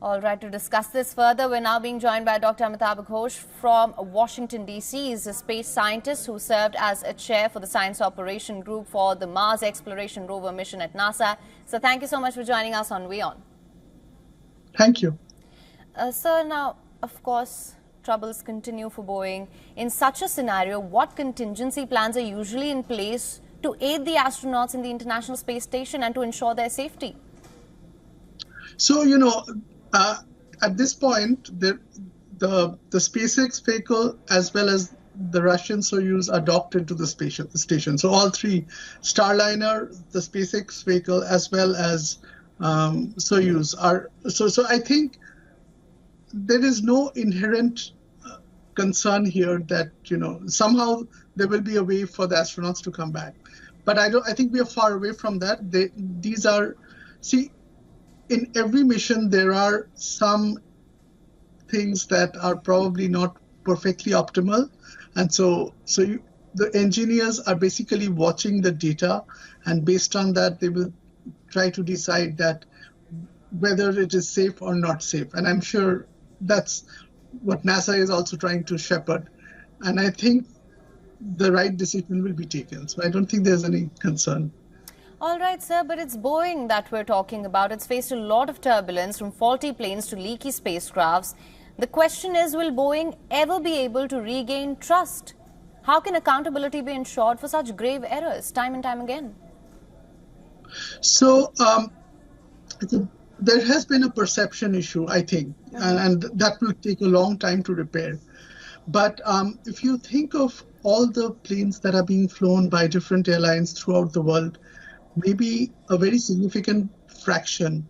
All right, to discuss this further, we're now being joined by Dr. Amitabh Ghosh from Washington, D.C. He's a space scientist who served as a chair for the Science Operation Group for the Mars Exploration Rover mission at NASA. So thank you so much for joining us on WION. Thank you. Sir, now, of course, troubles continue for Boeing. In such a scenario, what contingency plans are usually in place to aid the astronauts in the International Space Station and to ensure their safety? So, at this point, the SpaceX vehicle as well as the Russian Soyuz are docked into the station. So all three, Starliner, the SpaceX vehicle, as well as Soyuz are. So I think there is no inherent concern here that somehow there will be a way for the astronauts to come back. But I think we are far away from that. In every mission, there are some things that are probably not perfectly optimal. And the engineers are basically watching the data, and based on that, they will try to decide that whether it is safe or not safe. And I'm sure that's what NASA is also trying to shepherd. And I think the right decision will be taken. So I don't think there's any concern. All right, sir, but it's Boeing that we're talking about. It's faced a lot of turbulence from faulty planes to leaky spacecrafts. The question is, will Boeing ever be able to regain trust? How can accountability be ensured for such grave errors time and time again? So there has been a perception issue, I think, and that will take a long time to repair. But if you think of all the planes that are being flown by different airlines throughout the world, maybe a very significant fraction,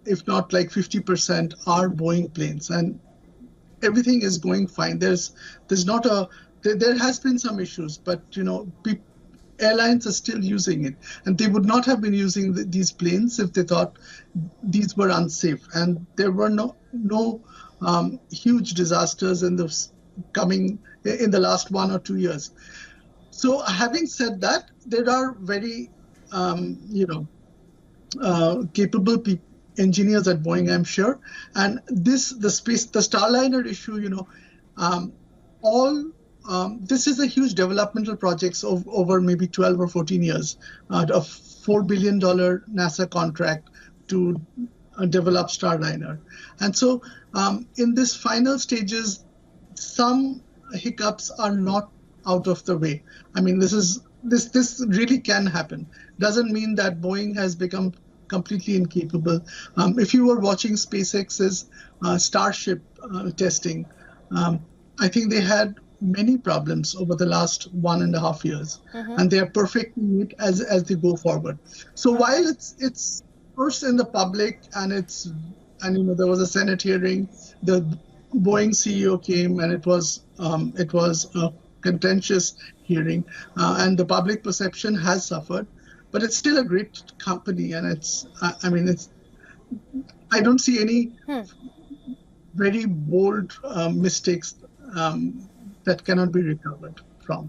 if not like 50%, are Boeing planes, and everything is going fine. There has been some issues, but airlines are still using it, and they would not have been using these planes if they thought these were unsafe. And there were no huge disasters in the last 1 or 2 years. So having said that, there are very capable engineers at Boeing, I'm sure. And the Starliner issue, this is a huge developmental projects over maybe 12 or 14 years, a $4 billion NASA contract to develop Starliner. And so in this final stages, some hiccups are not out of the way. I mean, this really can happen. Doesn't mean that Boeing has become completely incapable. If you were watching SpaceX's Starship testing, I think they had many problems over the last 1.5 years, and they are perfecting it as they go forward. So while it's first in the public, and there was a Senate hearing, the Boeing CEO came, and it was a contentious hearing, and the public perception has suffered, but it's still a great company, and I don't see any very bold mistakes that cannot be recovered from.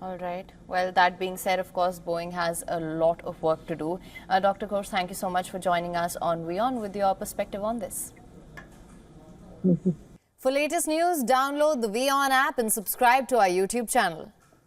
All right. Well, that being said, of course, Boeing has a lot of work to do. Dr. Ghosh, thank you so much for joining us on WION with your perspective on this. For latest news, download the WION app and subscribe to our YouTube channel.